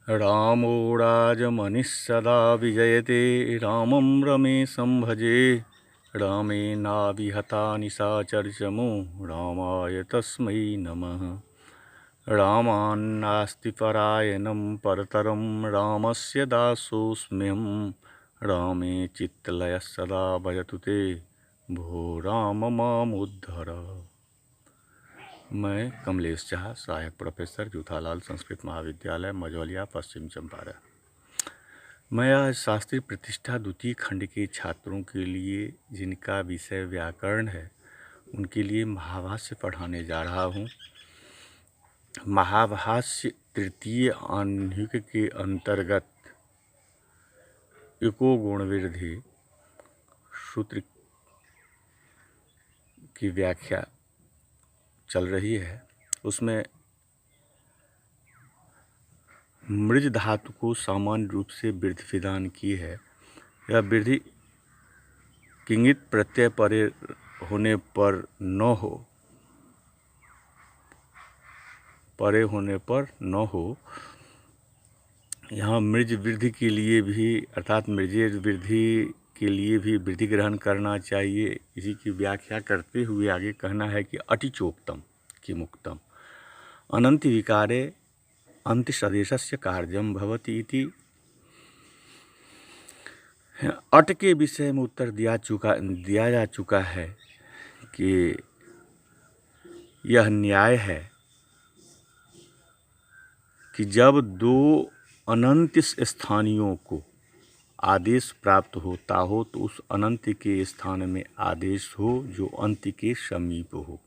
रामो राजमनिः सदा विजयते रामं रमेशं भजे। रामेणाभिहता निशाचरचमो रामाय तस्मै नमः। रामान्नास्ति परायणं परतरं रामस्य दासोऽस्म्यहं। रामे चित्तलयः सदा भजतु ते भो राम मामुद्धर। मैं कमलेश झा, सहायक प्रोफेसर, जूथालाल संस्कृत महाविद्यालय, मझौलिया, पश्चिम चंपारण। मैं आज शास्त्री प्रतिष्ठा द्वितीय खंड के छात्रों के लिए, जिनका विषय व्याकरण है, उनके लिए महाभाष्य पढ़ाने जा रहा हूँ। महाभाष्य तृतीय आह्निक के अंतर्गत एको गुण वृद्धि सूत्र की व्याख्या चल रही है। उसमें मृज धातु को सामान्य रूप से वृद्धि विधान की है। यह वृद्धि किंगित प्रत्यय परे होने पर न हो, परे होने पर न हो। यहाँ मृज वृद्धि के लिए भी, अर्थात मृजे वृद्धि के लिए भी वृद्धि ग्रहण करना चाहिए। इसी की व्याख्या करते हुए आगे कहना है कि अटिचोक्तम कि मुक्तम अनंति विकारे अंतिसदेशस्य कार्यम भवति इति। अट के विषय में उत्तर दिया जा चुका है कि यह न्याय है कि जब दो अनंत स्थानियों को आदेश प्राप्त होता हो तो उस अनंत के स्थान में आदेश हो जो अंत के समीप हो।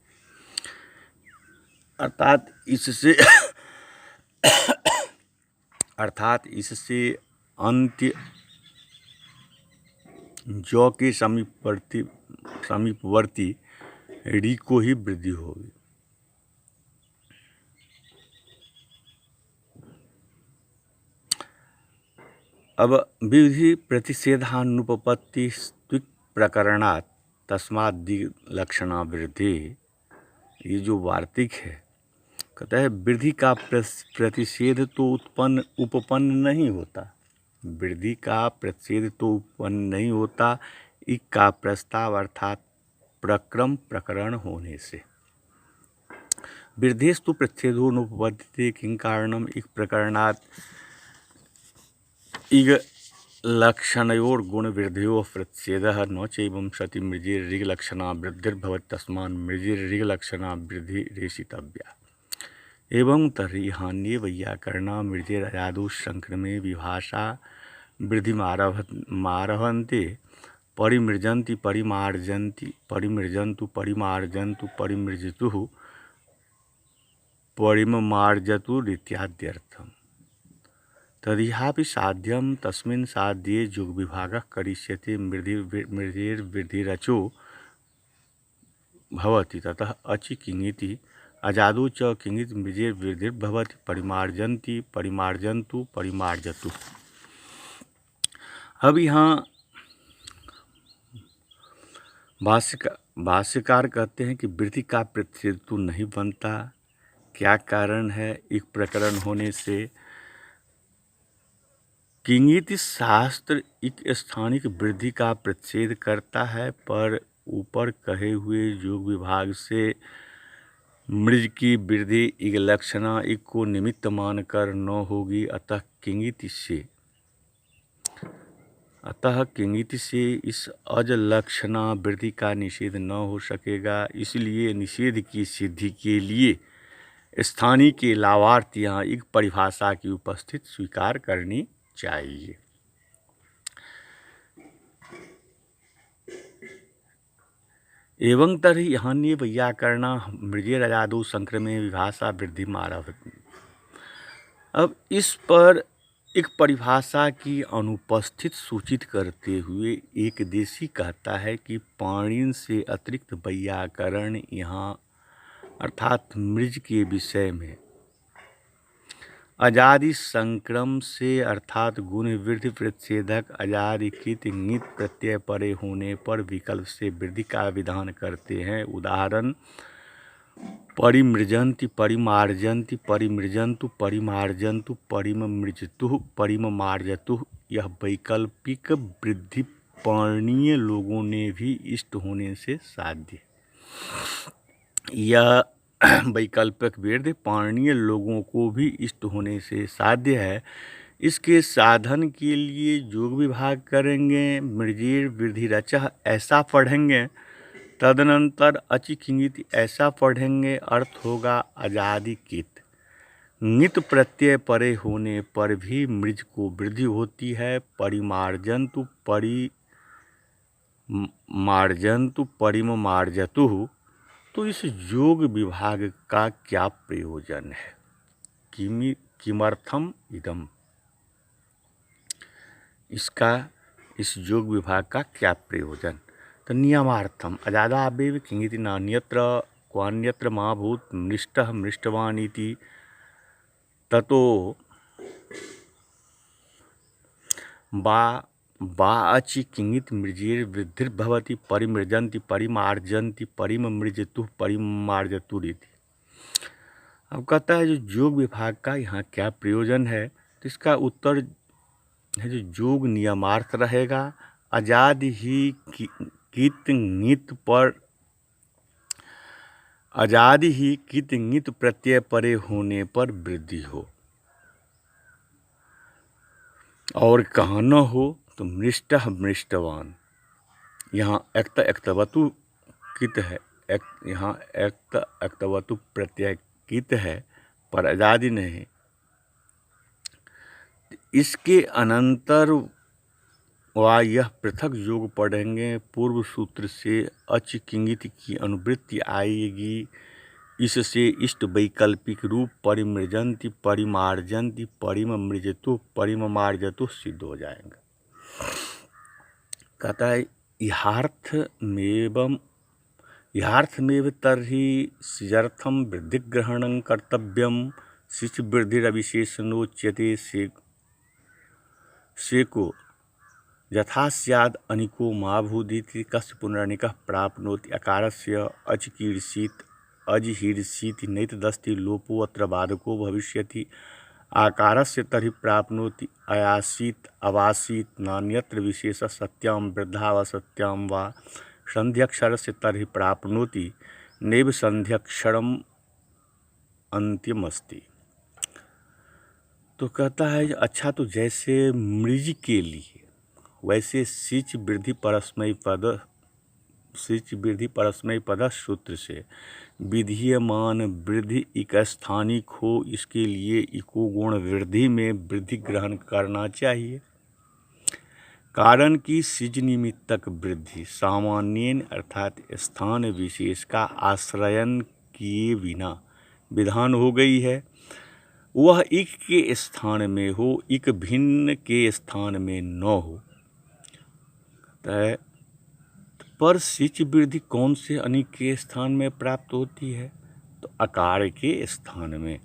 अर्थात इससे अंत्य जो के समीपवर्ती री को ही वृद्धि होगी। अब विधि प्रतिषेधानुपपत्ति प्रकरणात् तस्माद् लक्षणा वृद्धि, ये जो वार्तिक है, कहता है वृद्धि का प्रतिषेध तो उपपन्न नहीं होता। वृद्धि का प्रतिषेध तो उत्पन्न नहीं होता, इक का प्रस्ताव अर्थात प्रकरण होने से। वृद्धिस्तु प्रतिषेधो नुपपद्यते किं कारणम इक प्रकरणात् इग लक्षणयोर गुण वृद्धियो प्रतिषेधः न चैवं सति मृजेर ऋग लक्षणा वृद्धिर्भवति तस्मान् मृजेर ऋग लक्षणा वृद्धि रेषितव्या। एवं तर्हि हान्ये वैयाकरणा मृजेर अजादौ संक्रमे विभाषा वृद्धिमारभन्ते परिमृजन्ति परिमृजन्तु परिमृजतुः परिममार्जतुरित्याद्यर्थम्। तदिहापि साध्यं तस्मिन् साध्ये जुग विभागः करिष्यते मृजेर्वृद्धिरचो भवति ततः अचि किङिति अजादौ च किङित् मृजेर्वृद्धिर्भवति परिमार्जन्ति परिमार्जन्तु परिमार्जतु। अब यहाँ भाष्यकार कहते हैं कि वृद्धि का प्रतिषेध तो नहीं बनता। क्या कारण है? एक प्रकरण होने से किंगित शास्त्र एक स्थानिक वृद्धि का प्रतिषेध करता है, पर ऊपर कहे हुए योग विभाग से मृज की वृद्धि एक लक्षणा एक को निमित्त मानकर न होगी। अतः किंगित से इस अज लक्षणा वृद्धि का निषेध न हो सकेगा। इसलिए निषेध की सिद्धि के लिए स्थानीय के लाभार्थ यहाँ एक परिभाषा की उपस्थित स्वीकार करनी चाहिए। एवं तर्हि हान्ये वैयाकरणा मृजेरजादौ संक्रमे विभाषा वृद्धिमारभन्ते। अब इस पर एक परिभाषा की अनुपस्थित सूचित करते हुए एक देशी कहता है कि पाणिनि से अतिरिक्त वैयाकरण यहाँ अर्थात मृज के विषय में अजादि संक्रम से अर्थात गुण वृद्धि प्रतिषेधक अजादिकृत ङित प्रत्यय परे होने पर विकल्प से वृद्धि का विधान करते हैं। उदाहरण परिमृजन्ति परिमार्जन्ति परिमृजन्तु परिमार्जन्तु परिममृजतुः परिममार्जतुः। यह वैकल्पिक वृद्धि परणीय लोगों ने भी इष्ट होने से साध्य। यह वैकल्पिक वृद्धि परणीय लोगों को भी इष्ट होने से साध्य है। इसके साधन के लिए योग विभाग करेंगे, मृजीर वृद्धि रचः ऐसा पढ़ेंगे, तदनंतर अचिकिंगित ऐसा पढ़ेंगे। अर्थ होगा अजादि कित। नित प्रत्यय परे होने पर भी मृज को वृद्धि होती है। परिमार्जन्तु परिमार्जन्तु परिममार्जतुः। तो इस योग विभाग का क्या प्रयोजन है? किमर्थम इदम, इस योग विभाग का क्या प्रयोजन? तो नियमार्थम अजादावेव किंगिति नान्यत्र क्वान्यत्र मा भूत मृष्टः मृष्टवान इति। ततो बा अचि किंगित मृजेर वृद्धिर्भवति परिमृजन्ति परिमार्जन्ति परिममृजतुः परिमार्जतुरिति। अब कहता है जो योग विभाग का यहाँ क्या प्रयोजन है, तो इसका उत्तर है जो योग नियमार्थ रहेगा। अजाद ही कित नित पर अजादि ही कित नित प्रत्यय परे होने पर वृद्धि हो, और कहाँ न हो तो मृष्टः मृष्टवान। यहाँ एक्त एक्तवतु कित है, यहाँ एक्त एक्तवतु प्रत्यय कित है पर अजादि नहीं। इसके अनंतर वा यह पृथक योग पढ़ेंगे। पूर्व सूत्र से अचिकिंगित की अनुवृत्ति आएगी। इससे इष्ट वैकल्पिक रूप परिमृजन्ति परिमार्जन्ति परिममृजतुः परिममार्जतुः सिद्ध हो जाएगा। कहता है इहार्थमेव तर्हि सिजर्थम वृद्धिग्रहणं कर्तव्यम सिच वृद्धिरविशेषणोच्यते सेको यथा स्याद् अनिको मा भूदिति कस्य पुनरनिकः प्राप्नोति। अकारस्य अचिकीर्षित अजिहीर्षीति नैतदस्ति लोपो अत्र बाधको भविष्यति। आकारस्य तर्हि प्राप्नोति अयासीत अवासीत नान्यत्र विशेष सत्यां वृद्धा व सत्यां वा। संध्यक्षरस्य तर्हि प्राप्नोति नैव संध्यक्षरम अंत्यमस्ति। तो कहता है अच्छा, तो जैसे मृज के लिए वैसे सिच वृद्धि परस्मय पद सूत्र से विधीयमान वृद्धि इक स्थानिक हो, इसके लिए इको गुण वृद्धि में वृद्धि ग्रहण करना चाहिए। कारण कि सिज निमित्तक वृद्धि सामान्यन अर्थात स्थान विशेष का आश्रयन किए बिना विधान हो गई है। वह इक के स्थान में हो, इक भिन्न के स्थान में न हो। पर सिच वृद्धि कौन से अनिक के स्थान में प्राप्त होती है? तो अकार के स्थान में।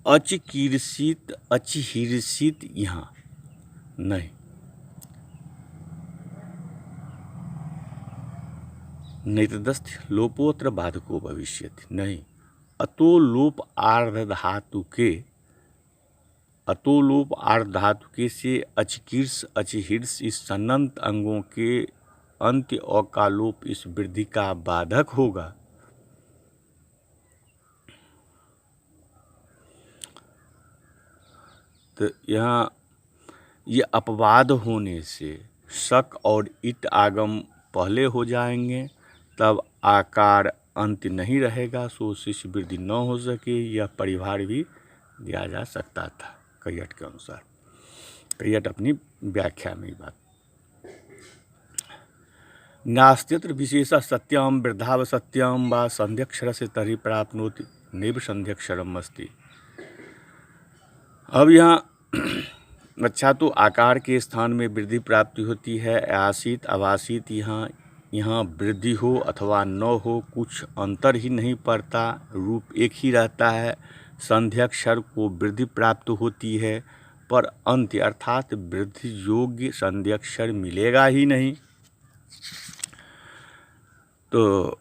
अचिकीर्षित अचिहीर्षित यहाँ नहीं, नैतदस्थ लोपोत्र बाधको भविष्यति नहीं। अतो लोप आर्ध धातु के से अचिकीर्ष अचिहीर्ष इस सन्नंत अंगों के अंत्य और का लोप इस वृद्धि का बाधक होगा। तो यहाँ ये अपवाद होने से शक और इत आगम पहले हो जाएंगे, तब आकार अंत नहीं रहेगा, सो शिष्य वृद्धि न हो सके। यह परिभार भी दिया जा सकता था कैयट के अनुसार। कैयट अपनी व्याख्या में ही बात। नास्त्यत्र विशेष सत्याम वृद्धाव सत्याम वा संध्यक्षर से तरी प्राप्नोति नैव संध्यक्षरम अस्ति। अब यहाँ अच्छा, तो आकार के स्थान में वृद्धि प्राप्ति होती है। आसीत अवासीत यहाँ वृद्धि हो अथवा न हो कुछ अंतर ही नहीं पड़ता, रूप एक ही रहता है। संध्यक्षर को वृद्धि प्राप्त होती है, पर अंत्य अर्थात वृद्धि योग्य संध्यक्षर मिलेगा ही नहीं। तो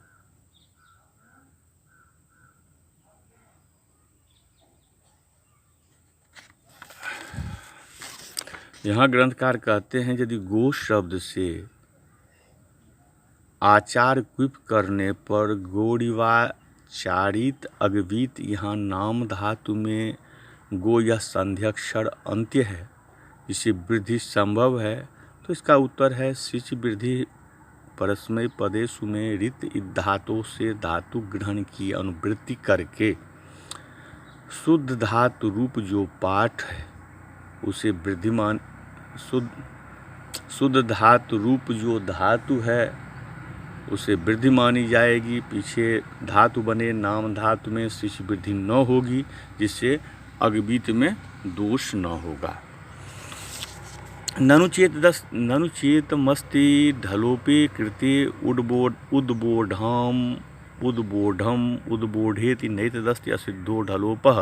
यहाँ ग्रंथकार कहते हैं, यदि गो शब्द से आचार क्विप करने पर गोड़िवा चारित अगवीत, यहाँ नाम धातु में गो यह संध्यक्षर अंत्य है, जिससे वृद्धि संभव है। तो इसका उत्तर है सिच वृद्धि परस्मय पदेशु में रित धातु से धातु ग्रहण की अनुवृत्ति करके शुद्ध धातु रूप जो पाठ है उसे वृद्धिमान, शुद्ध धातु रूप जो धातु है उसे वृद्धि मानी जाएगी। पीछे धातु बने नाम धातु में शिश वृद्धि न होगी, जिससे अगवीत में दोष न होगा। ननुचेत मस्ति ढलोपे कृते उद्बोढम उद्बोढेति नैतदस्ति असिद्धो ढलोपः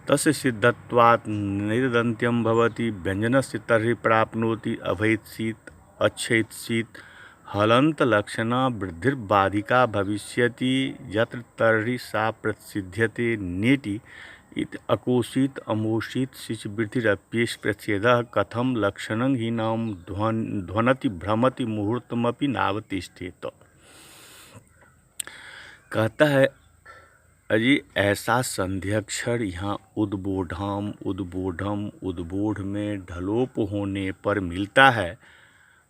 तस्य सिद्धत्वात् नैतदन्त्यं भवति व्यञ्जनस्य तर्हि प्राप्नोति अभैत्सीत् अच्छैत्सीत् हलन्त लक्षणा वृद्धिर्बाधिका भविष्यति यत्र तर्हि सा प्रसिध्यते नेति इति अकोषित अमोषित शिच वृद्धिरप्येष प्रच्छेदः कथम लक्षणं हि नाम ध्वनति भ्रमति मुहूर्तमपि नावतिष्ठेत। कहता है अजी ऐसा संध्यक्षर यहाँ उद्बोढम उद्बोढ़ में ढलोप होने पर मिलता है,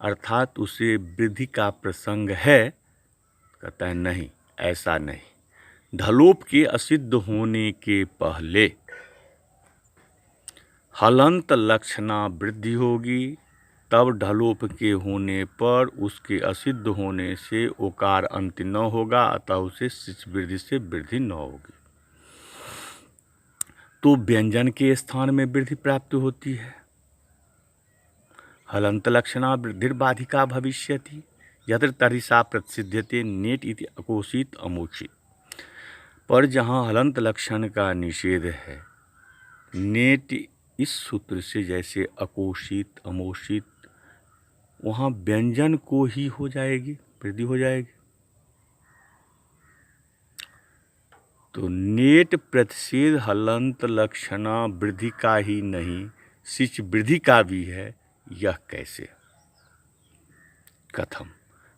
अर्थात उसे वृद्धि का प्रसंग है। कहता है नहीं, ऐसा नहीं। ढलोप के असिद्ध होने के पहले हलंत लक्षणा वृद्धि होगी, तब ढलोप के होने पर उसके असिद्ध होने से ओकार अंत न होगा, अतः उसे शिच वृद्धि से वृद्धि न होगी। तो व्यंजन के स्थान में वृद्धि प्राप्त होती है। हलंत लक्षणा वृद्धिर्बाधिका भविष्यति यत्र तर्हि सा प्रसिध्यते नेट इति अकोषित अमोषित। पर जहाँ हलंत लक्षण का निषेध है, नेट इस सूत्र से जैसे अकोषित अमोषित, वहाँ व्यंजन को ही हो जाएगी, वृद्धि हो जाएगी। तो नेट प्रतिषेध हलंत लक्षणा वृद्धि का ही नहीं, शिच वृद्धि का भी है। यह कैसे? कथम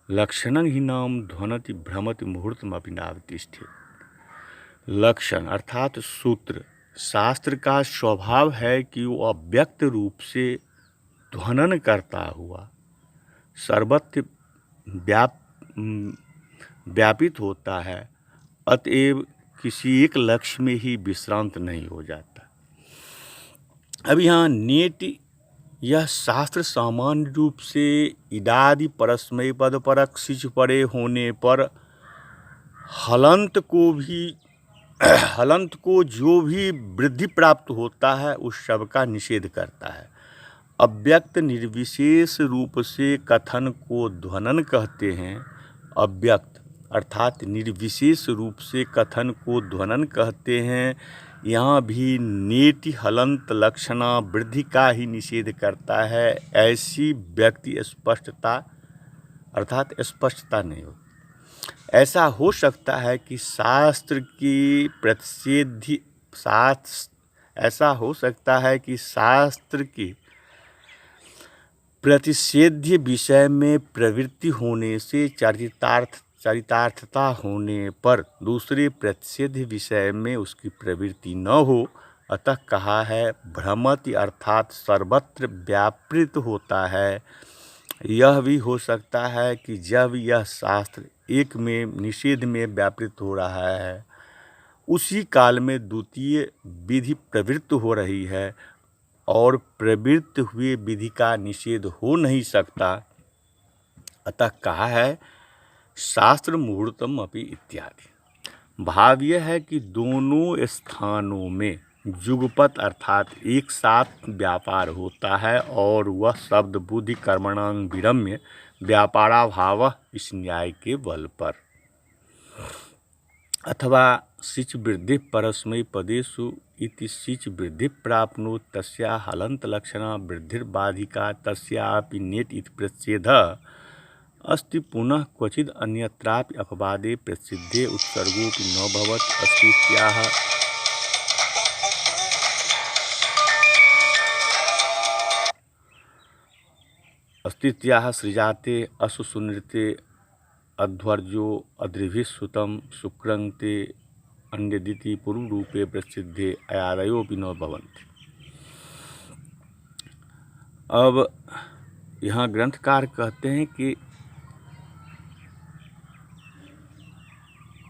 लक्षणं हि नाम ध्वनति भ्रमति मुहूर्तमपि नावतिष्ठेत। लक्षण अर्थात सूत्र, शास्त्र का स्वभाव है कि वो अव्यक्त रूप से ध्वनन करता हुआ सर्वत्र व्यापित होता है, अतएव किसी एक लक्ष्य में ही विश्रांत नहीं हो जाता। अब यहाँ नेट यह शास्त्र सामान्य रूप से इदादि परस्मय पद परक शिच परे होने पर हलंत को जो भी वृद्धि प्राप्त होता है उस सब का निषेध करता है। अव्यक्त निर्विशेष रूप से कथन को ध्वनन कहते हैं। अव्यक्त अर्थात निर्विशेष रूप से कथन को ध्वनन कहते हैं। यहाँ भी नेति हलंत लक्षणा वृद्धि का ही निषेध करता है। ऐसी व्यक्ति स्पष्टता अर्थात स्पष्टता नहीं हो। ऐसा हो सकता है कि शास्त्र की प्रतिषेधी ऐसा हो सकता है कि शास्त्र की प्रतिषेध्य विषय में प्रवृत्ति होने से चरितार्थता होने पर दूसरे प्रतिषेध्य विषय में उसकी प्रवृत्ति न हो, अतः कहा है भ्रमति अर्थात सर्वत्र व्यापृत होता है। यह भी हो सकता है कि जब यह शास्त्र एक में निषेध में व्यापृत हो रहा है, उसी काल में द्वितीय विधि प्रवृत्त हो रही है और प्रवृत्त हुए विधि का निषेध हो नहीं सकता, अतः कहा है शास्त्र मुहूर्तम अपि इत्यादि। भाव यह है कि दोनों स्थानों में जुगपत अर्थात एक साथ व्यापार होता है और वह शब्द बुद्धि कर्मणांग विरम्य व्यापाराभाव इस न्याय के बल पर। अथवा शिच वृद्धि परस्मै पदेषु इति शिच वृद्धि प्राप्नोत् तस्या हलंत लक्षणा वृद्धिर्बाधिका तस्यापि नेट इति प्रतिषेधः अस्ति पुनः क्वचिद् अन्यत्रापि अपवादे प्रसिद्धे उत्सर्गोऽपि न भवत् अस्तीत्याह सृजाते असुसुनृते अध्वर्जो अद्रिभिः सुतं शुक्रं ते अन्यदिति पूर्वरूपे प्रसिद्धे अयादयोऽपि न भवन्ति। अब यहाँ ग्रंथकार कहते हैं कि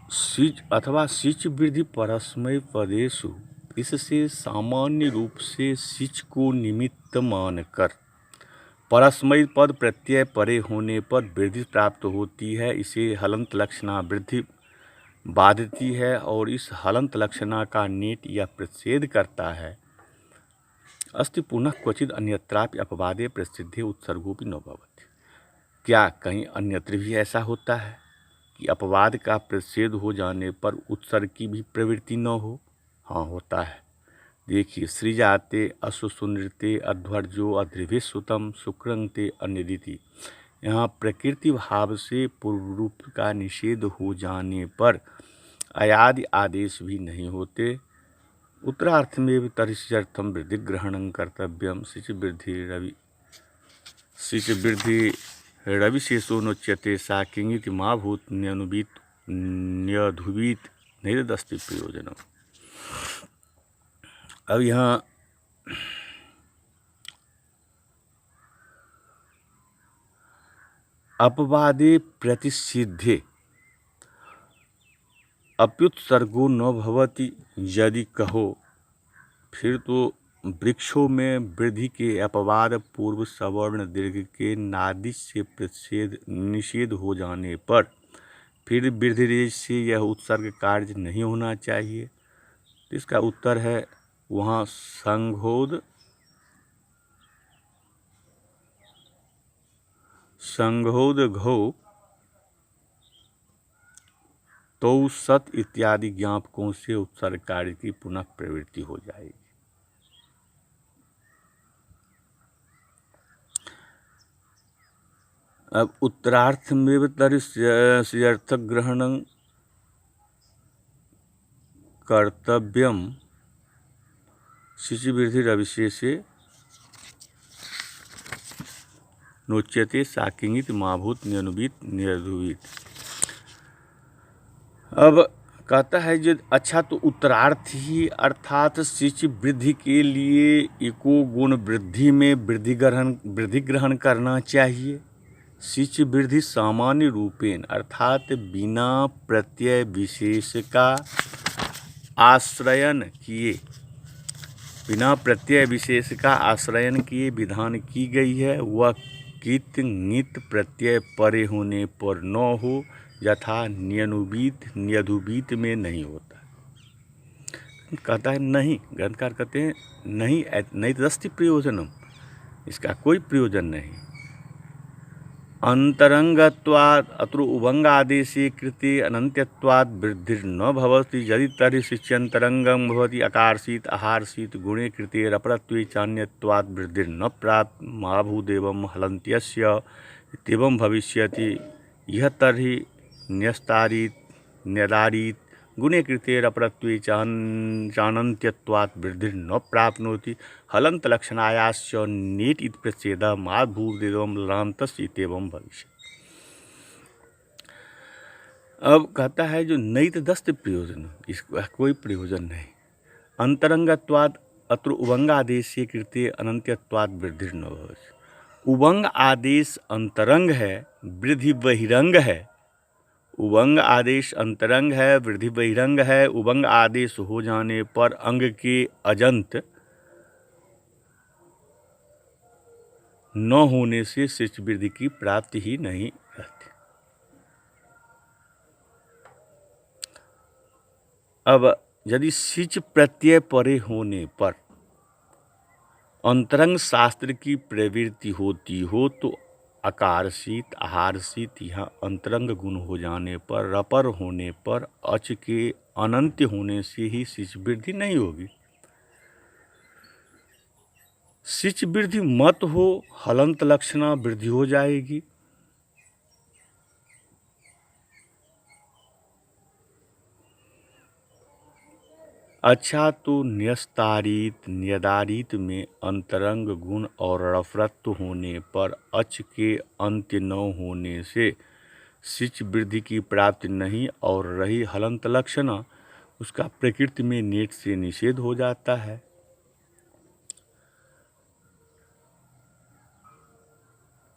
सिच अथवा सिच वृद्धि परस्मै पदेषु, इससे सामान्य रूप से सिच को निमित्त मानकर परस्मै पद प्रत्यय परे होने पर वृद्धि प्राप्त होती है। इसे हलंत लक्षणा वृद्धि बाधती है और इस हलंत लक्षणा का नेट या प्रतिषेध करता है। अस्ति पुनः क्वचिद् अन्यत्रापि अपवादे प्रसिद्धे उत्सर्गोऽपि न भवति। क्या कहीं अन्यत्र भी ऐसा होता है कि अपवाद का प्रतिषेध हो जाने पर उत्सर्ग की भी प्रवृत्ति न हो? हाँ, होता है। देखिए, सृजाते असुसुनृते अध्वर्जो अद्रिभिः सुतं शुक्रं ते अन्यदिति। यहाँ प्रकृति भाव से पूर्व रूप का निषेध हो जाने पर अयादि आदेश भी नहीं होते। उत्तरार्थ में तर्ह्यर्थम वृद्धि ग्रहणं कर्तव्यम सिच वृद्धि रविशेषो नोच्यते सा किंगिति मा भूत न्यनुबीत न्यधुबीत नैतदस्ति प्रयोजनम। अब यहाँ अपवादे प्रतिसिद्धे अप्युत्सर्गो न भवति यदि कहो, फिर तो वृक्षों में वृद्धि के अपवाद पूर्व सवर्ण दीर्घ के नादिश से प्रतिषेध निषेध हो जाने पर फिर वृद्धि रेश से यह उत्सर्ग कार्य नहीं होना चाहिए। इसका उत्तर है वहाँ संघोद घो तो सत इत्यादि ज्ञापकों से उत्सर्ग कार्य की पुनः प्रवृत्ति हो जाएगी। अब उत्तरार्थ में तर्ह्यर्थक ग्रहणं कर्तव्यम सिच वृद्धि रविशेषे नोच्यते साकिंगित माभूत न्यनुबीत न्यधुबीत। अब कहता है जो अच्छा, तो उत्तरार्थ ही अर्थात सिच वृद्धि के लिए एको गुण वृद्धि में वृद्धि ग्रहण करना चाहिए। सिच वृद्धि सामान्य रूपेण अर्थात बिना प्रत्यय विशेष का आश्रयन किए विधान की गई है। वह कित ङित प्रत्यय परे होने पर न हो, यथा न्यनुबीत न्यधुबीत में नहीं होता। कहता है नहीं, ग्रंथकार कहते हैं नहीं, नैतदस्ति प्रयोजनम, इसका कोई प्रयोजन नहीं। अंतरंगत्वात् अत्र उभंग आदेशे कृते अनन्त्यत्वात् वृद्धिर्न भवति। यदि तर्हि शिष्यन्तरंगं भवति अकारसीत आहारसीत गुणे कृते रपरत्वे चान्यत्वात् वृद्धिर्न प्राप्त मा भूदेवं हलन्त्यस्य इत्येवं भविष्यति। यह तर्हि न्यस्तारीत न्यदारीत गुणे कृते रपरत्वे चानन्त्यत्वात् वृद्धिर्न प्राप्नोति हलंत लक्षणायाश्च नेट इति प्रतिषेधः मा भूदेवं लान्तस्य इत्येवं भविष्यति। अब कहता है जो नैतदस्ति प्रयोजन, इसका कोई प्रयोजन नहीं। अंतरंगत्वात् अत्र उभंग आदेशे कृते अनन्त्यत्वात् वृद्धिर्न भवति। उभंग आदेश अंतरंग है, वृद्धि बहिरंग है। उभंग आदेश अंतरंग है, वृद्धि बहिरंग है। उभंग आदेश हो जाने पर अंग के अजंत न होने से सिच वृद्धि की प्राप्ति ही नहीं रहती। अब यदि सिच प्रत्यय परे होने पर अंतरंग शास्त्र की प्रवृत्ति होती हो तो अकारसीत आहारसीत यहाँ अंतरंग गुण हो जाने पर रपर होने पर अच के अनंत होने से ही सिच वृद्धि नहीं होगी। सिच वृद्धि मत हो, हलंत लक्षणा वृद्धि हो जाएगी। अच्छा, तो न्यस्तारित न्यदारित में अंतरंग गुण और रफरत्व होने पर अच के अंत्य न होने से सिच वृद्धि की प्राप्ति नहीं, और रही हलंत लक्षणा, उसका प्रकृति में नेट से निषेध हो जाता है।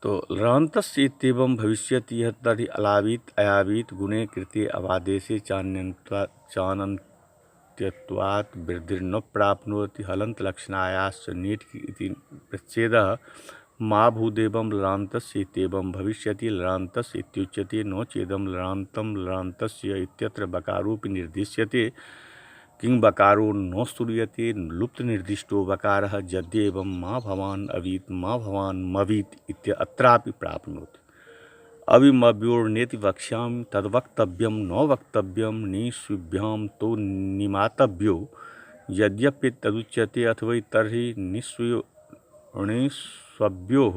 तो लरान्तस्य इत्येवं भविष्यति यह तर्हि अलावित अयावित गुणे कृते अवादेशे चानन्त्यत्वात् वृद्धिर्न प्राप्नोति हलन्त लक्षणायाश्च नीट इति प्रच्छेदः मा भूदेवं लरान्तस्य इत्येवं भविष्यति लरान्तस्य इत्युच्यते नो चेदं लरान्तं लरान्तस्य इत्यत्र बकारोऽपि निर्दिश्यते किं बकारो न स्तूयते लुप्त निर्दिष्टो बकारः यद्येवं मा भवान् अवीत मा भवान् मवीत इत्यत्रापि प्राप्नोति अविमव्योर्नेति वक्ष्यामि तद्वक्तव्यं न वक्तव्यं निस्विभ्यां तो निमातव्यो यद्यपि तदुच्यते अथवा तर्हि निस्वभ्योः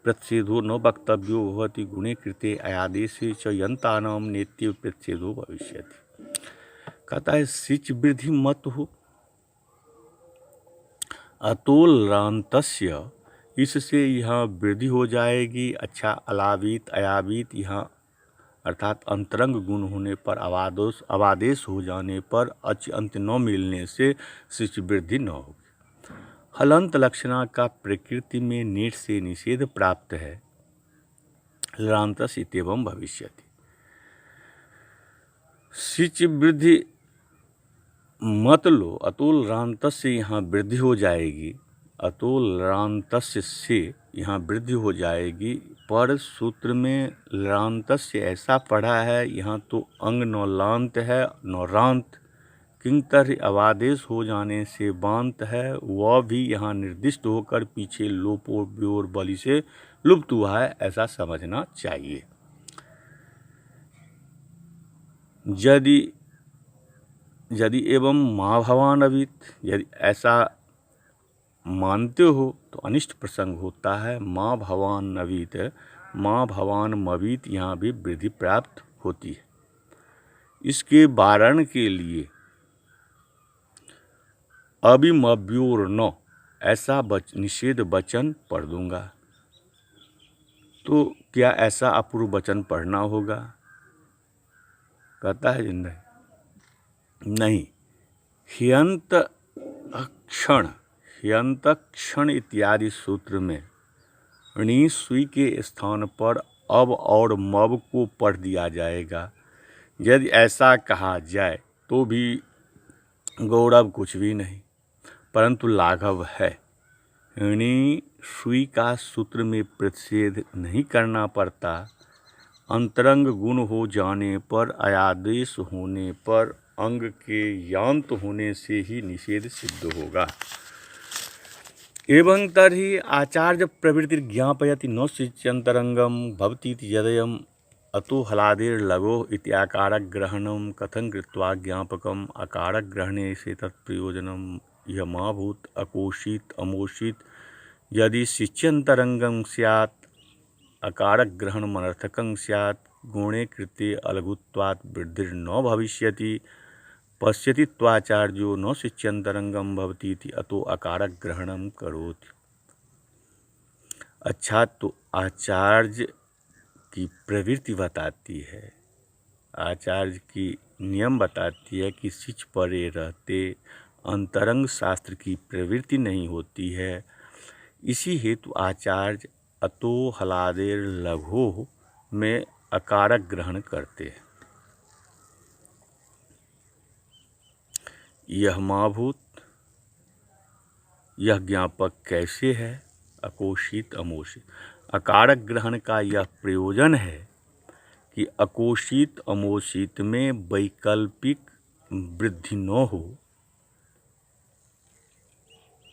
प्रतिषेधो न वक्तव्यो भवति गुणे कृते अयादेशे च यन्तानां नेत्येव प्रतिषेधो भविष्यति। कहता है सिच वृद्धि मत हो अतोलरान्तस्य, इससे यहाँ वृद्धि हो जाएगी। अच्छा, अलावित अयावित यहाँ अर्थात अंतरंग गुण होने पर अवादेश हो जाने पर अच अंत न मिलने से सिच वृद्धि न होगी। हलंत लक्षणा का प्रकृति में नेट से निषेध प्राप्त है। लरान्तस्य इत्येवं भविष्यति। सिच वृद्धि मत लो, अतुल रांतस्य यहाँ वृद्धि हो जाएगी। अतुल रांतस्य से यहाँ वृद्धि हो जाएगी, पर सूत्र में लरांतस्य ऐसा पढ़ा है, यहाँ तो अंग न लांत है न रांत, किंतर अवादेश हो जाने से बांत है, वह भी यहाँ निर्दिष्ट होकर पीछे लोपो व्योर बलि से लुप्त हुआ है, ऐसा समझना चाहिए। यदि एवं माँ भवान अवित, यदि ऐसा मानते हो तो अनिष्ट प्रसंग होता है। माँ भवान नवीत, माँ भवान मवीत, यहाँ भी वृद्धि प्राप्त होती है। इसके वारण के लिए अभिमव्योर न ऐसा निषेध वचन पढ़ दूंगा। तो क्या ऐसा अपूर्व वचन पढ़ना होगा? कहता है नहीं। ह्यंत क्षण इत्यादि सूत्र में णी सुई के स्थान पर अब और मब को पढ़ दिया जाएगा। यदि ऐसा कहा जाए तो भी गौरव कुछ भी नहीं, परंतु लाघव है। णी सुई का सूत्र में प्रतिषेध नहीं करना पड़ता। अंतरंग गुण हो जाने पर, अयादेश होने पर, अंग के यांत होने से ही निषेध सिद्ध होगा। एवं तर्हि आचार्य प्रवृत्ति ज्ञापयति न सिच्यंतरंगम भवति यदयम् अतो हलादेर लगो इत्याकारक ग्रहणम कथं कृत्वा ज्ञापकम अकारक ग्रहणे से तत्प्रयोजनम यह माभूत अकोषित अमोषित यदि सिच्यंतरंगम स्यात् अकारक ग्रहण मनर्थकं स्यात् गुणे कृते अलघुत्वात् वृद्धिर्न भविष्यति पश्यति त्वाचार्यो न सिच्यंतरंगम भवति इति अतो अकारक ग्रहणम करोति। अच्छा, तो आचार्य की प्रवृत्ति बताती है, आचार्य की नियम बताती है कि सिच परे रहते अंतरंग शास्त्र की प्रवृत्ति नहीं होती है। इसी हेतु आचार्य अतो हलादेर लघो में अकारक ग्रहण करते हैं। यह माभूत, यह ज्ञापक कैसे है? अकोषित अमोषित। अकारक ग्रहण का यह प्रयोजन है कि अकोषित अमोषित में वैकल्पिक वृद्धि न हो,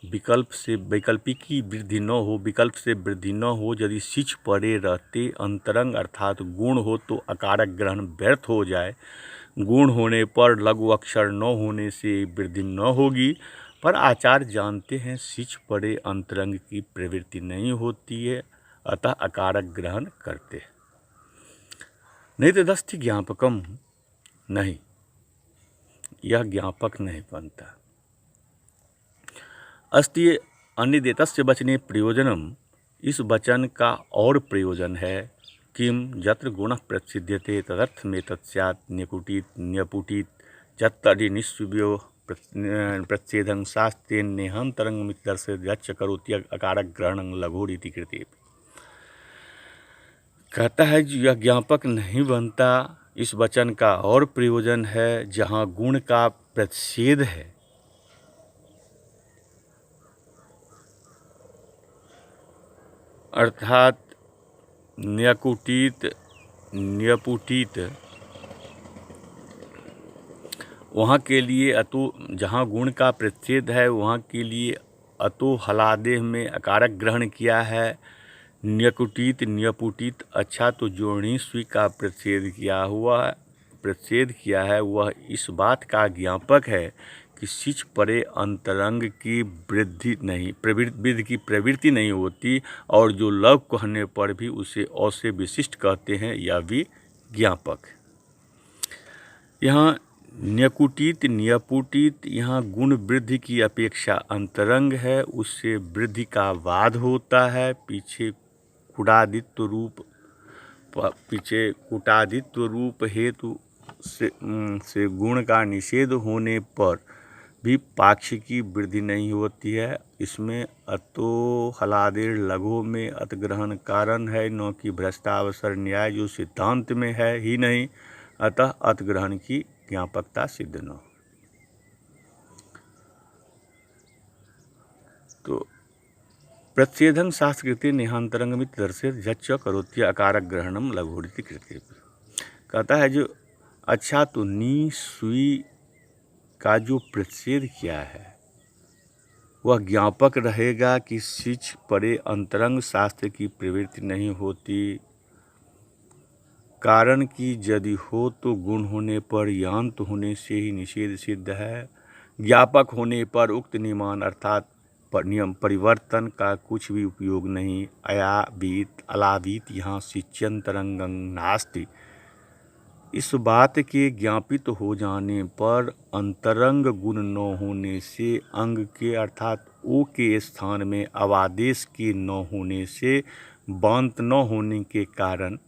विकल्प से वैकल्पिकी वृद्धि न हो, विकल्प से वृद्धि न हो। यदि सिच परे रहते अंतरंग अर्थात गुण हो तो अकारक ग्रहण व्यर्थ हो जाए। गुण होने पर लघु अक्षर न होने से वृद्धि न होगी, पर आचार्य जानते हैं सिच परे अंतरंग की प्रवृत्ति नहीं होती है, अतः अकारक ग्रहण करते हैं। नहीं तो दस्ति ज्ञापकम नहीं, यह ज्ञापक नहीं बनता। अस्ति अन्यदेतस्य वचने प्रयोजनम, इस वचन का और प्रयोजन है। किम यत्र गुणः प्रसिद्ध्यते तदर्थमेतत् स्यात् न्यकुटित न्यपुटित यत्तदि निःस्वयो प्रच्छेदं शास्त्रेण नेहान्तरंगमिति दर्शयति यच्च करोति अकारक ग्रहणं लघोरिति कृते। कहता है कि यह ज्ञापक नहीं बनता, इस वचन का और प्रयोजन है जहाँ गुण का प्रतिषेध है, अर्थात न्यकुटित न्यपुटित, वहाँ के लिए अतो, जहाँ गुण का प्रतिषेध है वहाँ के लिए अतो हलादेह में अकारक ग्रहण किया है। न्यकुटित न्यपुटित, अच्छा तो जो णिस्वी का प्रतिषेध किया है वह इस बात का ज्ञापक है कि सिच परे अंतरंग की वृद्धि की प्रवृत्ति नहीं होती, और जो लव कहने पर भी उसे औ से विशिष्ट कहते हैं, यह भी ज्ञापक। यहाँ न्यकुटित न्यपुटित, यहाँ गुण वृद्धि की अपेक्षा अंतरंग है, उससे वृद्धि का वाद होता है। पीछे कुटादित्व रूप हेतु से गुण का निषेध होने पर भी पाक्ष की वृद्धि नहीं होती है। इसमें अतो हलादेर लघु में अतग्रहण कारण है, न कि भ्रष्टावसर न्याय जो सिद्धांत में है ही नहीं, अतः अतग्रहण की ज्ञापकता सिद्ध न हो। तो प्रच्छेदं शास्त्रकृते नेहांतरंगमित दर्शयति यच्च करोति अकारक ग्रहणम लघोरिति कृते। कहता है जो अच्छा तो नी सुई का जो प्रतिषेध किया है वह ज्ञापक रहेगा कि सिच परे अंतरंग शास्त्र की प्रवृत्ति नहीं होती, कारण कि यदि हो तो गुण होने पर यांत होने से ही निषेध सिद्ध है। ज्ञापक होने पर उक्त नियमान अर्थात नियम परिवर्तन का कुछ भी उपयोग नहीं। अलावीत यहाँ सिच्यंतरंगं नास्ति, इस बात के ज्ञापित हो जाने पर अंतरंग गुण न होने से, अंग के अर्थात ओ के स्थान में अवादेश के न होने से, बांत न होने के कारण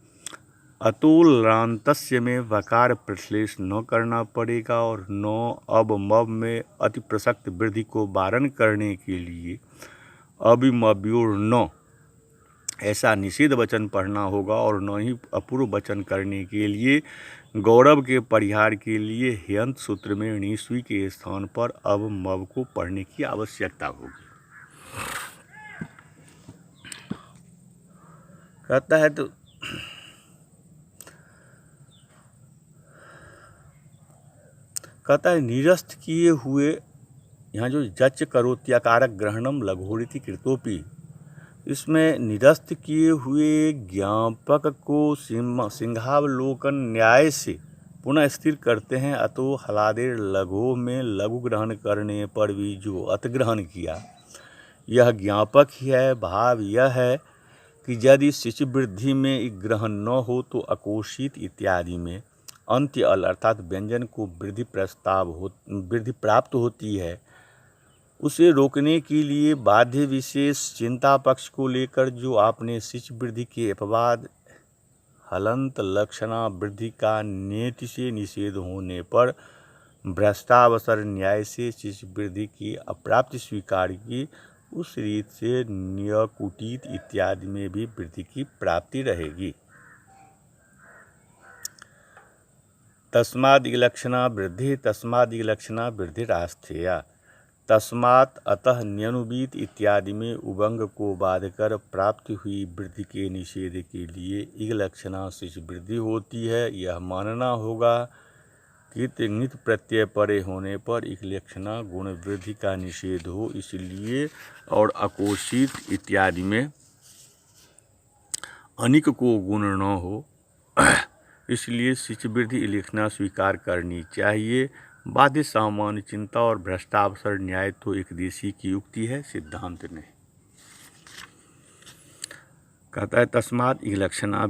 अतोलांतस्य में वकार प्रश्लेष न करना पड़ेगा, और न अब मब में अति प्रसक्त वृद्धि को वारण करने के लिए अभिमव्योर न ऐसा निषेध वचन पढ़ना होगा, और न ही अपूर्व वचन करने के लिए गौरव के परिहार के लिए हयंत सूत्र में णिस्वी के स्थान पर अब मब को पढ़ने की आवश्यकता होगी। कहता है तो कहता है निरस्त किए हुए, यहाँ जो जच करोति अकारक ग्रहणम लघोरिति कृतोपि, इसमें निरस्त किए हुए ज्ञापक को सिंहावलोकन न्याय से पुनः स्थिर करते हैं। अतो हलादेर लघु में लघु ग्रहण करने पर भी जो अतग्रहण किया यह ज्ञापक ही है। भाव यह है कि यदि सिच वृद्धि में ग्रहण न हो तो अकोषित इत्यादि में अंत्य अल अर्थात व्यंजन को वृद्धि प्राप्त होती है, उसे रोकने के लिए बाध्य विशेष चिंता पक्ष को लेकर जो आपने सिच वृद्धि के अपवाद हलंत लक्षणा वृद्धि का नेति से निषेध होने पर भ्रष्टावसर न्याय से सिच वृद्धि की अप्राप्ति स्वीकार की, उस रीत से न्यकुटित इत्यादि में भी वृद्धि की प्राप्ति रहेगी। तस्माद् इलक्षणा वृद्धिरास्थेया, तस्मात् अतः न्यनुबीत इत्यादि में उबंग को बाधकर प्राप्ति हुई वृद्धि के निषेध के लिए इलक्षणा सिच वृद्धि होती है। यह मानना होगा कि तिंगित प्रत्यय परे होने पर इलक्षणा गुण वृद्धि का निषेध हो, इसलिए और अकोषित इत्यादि में अनिक को गुण न हो, इसलिए सिच वृद्धि इलक्षणा स्वीकार करनी चाहिए। बाध्य सामान्य चिंता और भ्रष्टावसर न्याय तो एक देशी की युक्ति है, सिद्धांत नहीं। कहता है तस्मात् इलक्षणा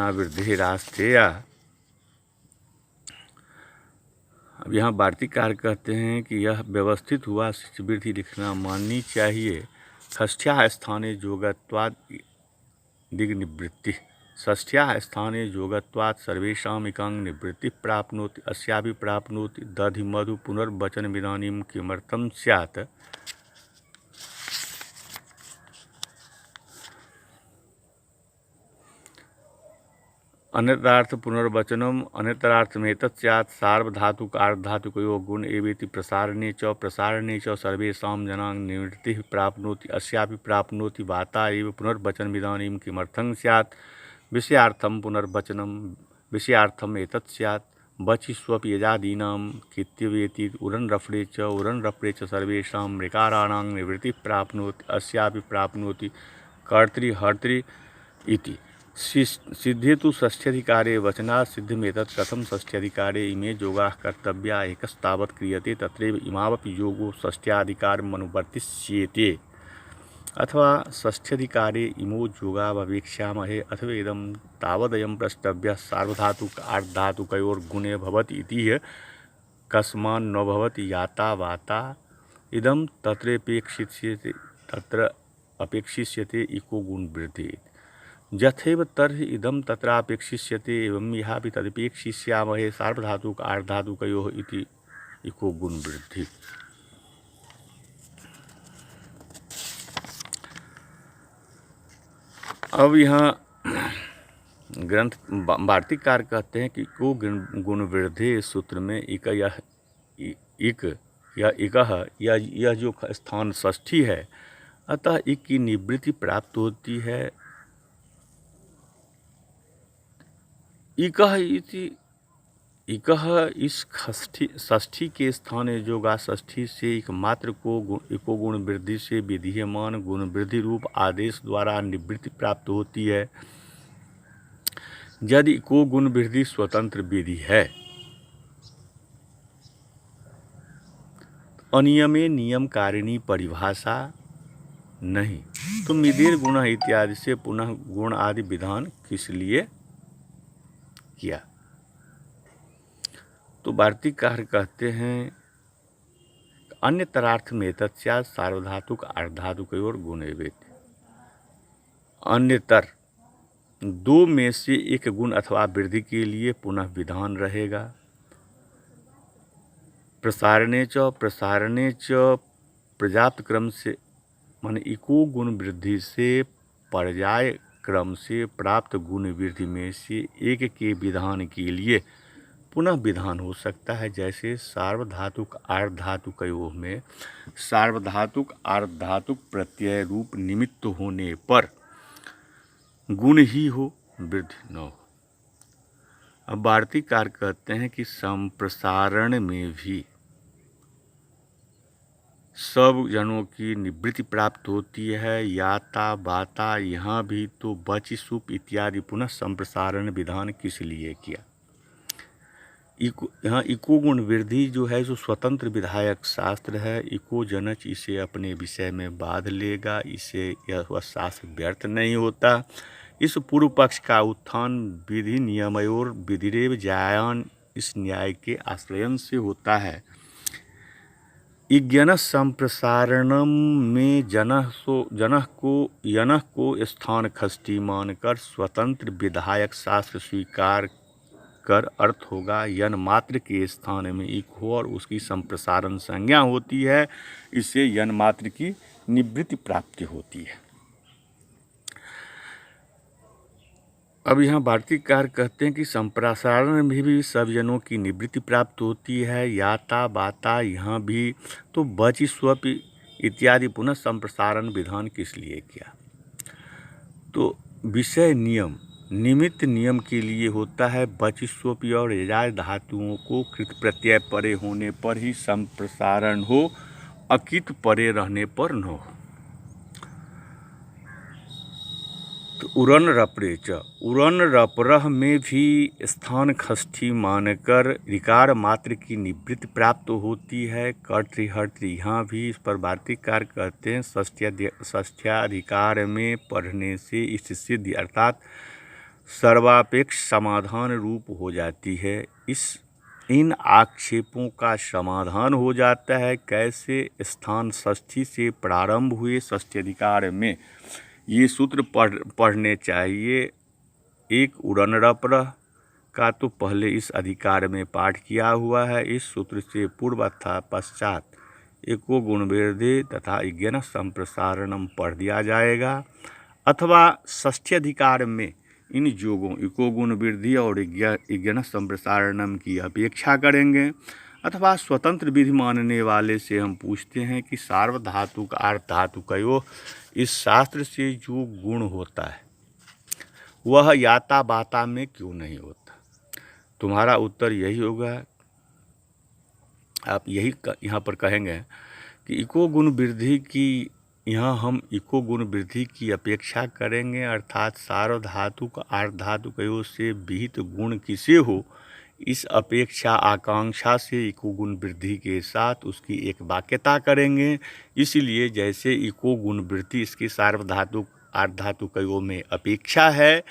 वृद्धिरास्थेया, अब यहाँ वार्तिककार कहते हैं कि यह व्यवस्थित हुआ शिष्यवृत्ति लिखना माननी चाहिए। षष्ठ्याः स्थाने जोगत्वाद दिग्निवृत्ति, षष्ठ्याः स्थाने जोगत्वात् सर्वेषाम् इकां निवृत्तिः प्राप्नोति अस्यापि प्राप्नोति दधि मधु पुनर्वचनमिदानीं किमर्थं स्यात्। अन्यत्रार्थ पुनर्वचनम अन्यत्रार्थमेतत् स्यात् सार्वधातुक आर्धधातुकयोः गुण एवेति प्रसारणे च सर्वेषां जनानां निवृत्तिः प्राप्नोति अस्यापि प्राप्नोति वाता एव पुनर्वचनमिदानीं किमर्थं स्यात्। विषयार्थं पुनर्वचनम विषयार्थम एतत् स्यात् बचि स्वपि यजादीनां कित्यवेति उरन् रफरे च सर्वेषां ऋकाराणां निवृत्तिः प्राप्नोति अस्यापि प्राप्नोति कर्तृ इति। सिद्धे तु षष्ठ्यधिकारे वचनात् सिद्धिमेतत् कथं षष्ठ्यधिकारे इमे योगाः कर्तव्या एकस्तावत् क्रियते तत्रैव इमावपि योगो षष्ठ्याधिकारमनुवर्तिष्येते। अथवा षष्ठ्यधिकारे इमो योगा भवेक्ष्यामहे अथवा इदं तावदयं प्रष्टव्यः सार्वधातुक आर्धधातुकयोर्गुणे भवति इति कस्मान्न भवति याता वाता इदं तत्र अपेक्षिष्यते इको गुणवृद्धि यथैव तर्हि इदं तत्रापेक्षिष्यते एवं यहापि तदपेक्षिष्यामहे सार्वधातुक आर्धधातुकयोः इति इको गुणवृद्धि। अब यहाँ ग्रंथ वार्तिककार कहते हैं कि इको गुणवृद्धि सूत्र में यह जो स्थान षष्ठी है, अतः इक की निवृत्ति प्राप्त होती है। इकः इस षष्ठी के स्थान योगा षष्ठी से एकमात्र को इको गुण वृद्धि से विधीयमान गुण वृद्धि रूप आदेश द्वारा निवृत्ति प्राप्त होती है। यदि इको गुण वृद्धि स्वतंत्र विधि है, अनियमे नियम कारिणी परिभाषा नहीं, तो मिदिर गुण इत्यादि से पुनः गुण आदि विधान किस लिए किया। तो वार्तिककार कहते हैं अन्य तरार्थ में तत्स्यात् सार्वधातुक आर्धधातुकयोर गुण एवेति। अन्यतर दो में से एक गुण अथवा वृद्धि के लिए पुनः विधान रहेगा। प्रसारणे च पर्याप्त क्रम से माने इको गुण वृद्धि से पर्याय क्रम से प्राप्त गुण वृद्धि में से एक के विधान के लिए पुनः विधान हो सकता है। जैसे सार्वधातुक आर्धधातुकयोः में सार्वधातुक आर्धधातुक प्रत्यय रूप निमित्त होने पर गुण ही हो, वृद्धि न हो। अब वार्तिककार कहते हैं कि संप्रसारण में भी सब जनों की निवृत्ति प्राप्त होती है। याता बाता यहाँ भी तो बचि सुप इत्यादि पुनः संप्रसारण विधान किस लिए किया। यहाँ इको गुण वृद्धि जो है जो स्वतंत्र विधायक शास्त्र है, इको जनच इसे अपने विषय में बांध लेगा, इसे यह शास्त्र व्यर्थ नहीं होता। इस पूर्व पक्ष का उत्थान विधि नियमयोर विधिरेव जायान इस न्याय के आश्रयन से होता है। इज्ञन संप्रसारणम में जनः को स्थान खष्टी मानकर स्वतंत्र विधायक शास्त्र स्वीकार कर अर्थ होगा यन मात्र के स्थान में इक हो और उसकी संप्रसारण संज्ञा होती है। इससे यन मात्र की निवृत्ति प्राप्ति होती है। अब यहाँ वार्तिककार कहते हैं कि संप्रसारण में भी सब जनों की निवृत्ति प्राप्त होती है। याता बाता यहाँ भी तो बचि स्वप इत्यादि पुनः संप्रसारण विधान किस लिए किया। तो विषय नियम निमित्त नियम के लिए होता है। बचि स्वप और यजाय धातुओं को कृत प्रत्यय परे होने पर ही संप्रसारण हो, अकित परे रहने पर न हो। उरन रपरह में भी स्थान खष्ठी मानकर ऋकार मात्र की निवृत्ति प्राप्त होती है। कर्तृहर्तृ यहाँ भी इस पर वार्तिककार कहते हैं षष्ठ्याधिकार में पढ़ने से इस सिद्धि अर्थात सर्वापेक्ष समाधान रूप हो जाती है। इस इन आक्षेपों का समाधान हो जाता है। कैसे? स्थान षष्ठी से प्रारंभ हुए षष्ठ्यधिकार में ये सूत्र पढ़ने चाहिए। एक उड़नरपर का तो पहले इस अधिकार में पाठ किया हुआ है। इस सूत्र से पूर्व तथा पश्चात एको गुण वृद्धि तथा इज्ञान संप्रसारणम पढ़ दिया जाएगा, अथवा षष्ठ्यधिकार में इन योगों इको गुण वृद्धि और इज्ञान संप्रसारणम की अपेक्षा करेंगे, अथवा स्वतंत्र विधि मानने वाले से हम पूछते हैं कि सार्वधातुक आर्धातुकयोः इस शास्त्र से जो गुण होता है वह याता बाता में क्यों नहीं होता? तुम्हारा उत्तर यही होगा, आप यही यहाँ पर कहेंगे कि इको गुण वृद्धि की यहाँ हम इको गुण वृद्धि की अपेक्षा करेंगे, अर्थात सार्वधातुक आर्धातुकयों से विहित गुण किसे हो इस अपेक्षा आकांक्षा से इको गुण वृद्धि के साथ उसकी एक वाक्यता करेंगे। इसलिए जैसे इको गुण वृद्धि इसकी सार्वधातुक आर्धातुकयों में अपेक्षा है,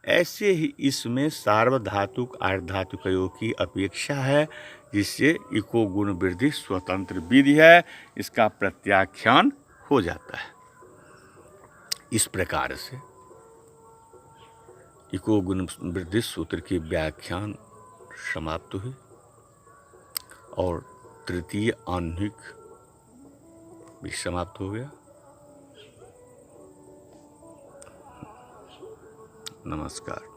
ऐसे ही इसमें सार्वधातुक आर्धातुकयों की अपेक्षा है, जिससे इको गुण वृद्धि स्वतंत्र विधि है, इसका प्रत्याख्यान हो जाता है। इस प्रकार से इको गुण वृद्धि सूत्र की व्याख्यान समाप्त हुई और तृतीय आह्निक भी समाप्त हो गया। नमस्कार।